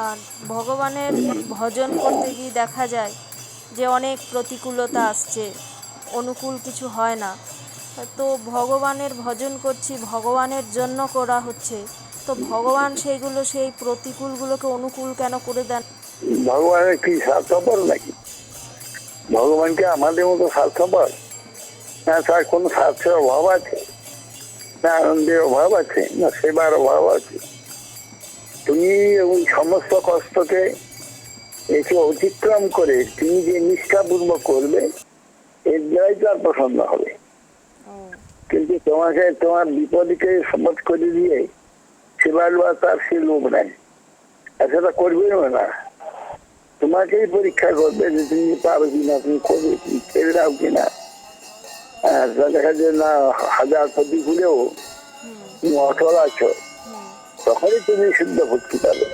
আর ভগবানের ভজন করতে গিয়ে দেখা যায় যে অনেক প্রতিকূলতা আসছে, অনুকূল কিছু হয় না। তো ভগবানের ভজন করছি, ভগবানের জন্য করা হচ্ছে, তো ভগবান সেই প্রতিকূলগুলোকে অনুকূল কেন করে দেন? ভগবানের কি স্বার্থপর নাকি? ভগবানকে আমাদের মতো স্বার্থপর? না তার কোনো স্বার্থের অভাব আছে? না আনন্দের অভাব আছে? না সেবার অভাব আছে? তুমি ওই সমস্ত কষ্টকে একে অতিক্রম করে তুমি যে নিষ্ঠাপূর্বক করবে, এর দ্বারাই তার প্রসন্ন হবে। কিন্তু তোমাকে তোমার বিপদকে শপথ করে দিয়ে সেবার বা তার সে লোভ নেয়, আর সেটা করবেও না। তোমাকেই পরীক্ষা করবে যে তুমি পারো কিনা, তুমি করবে কি, ছেড়ে দাও কিনা। দেখা যায় না, হাজার প্রতিকূলেও তুমি অটল আছো, তখনই তুমি শুদ্ধ ভক্তি পাবে।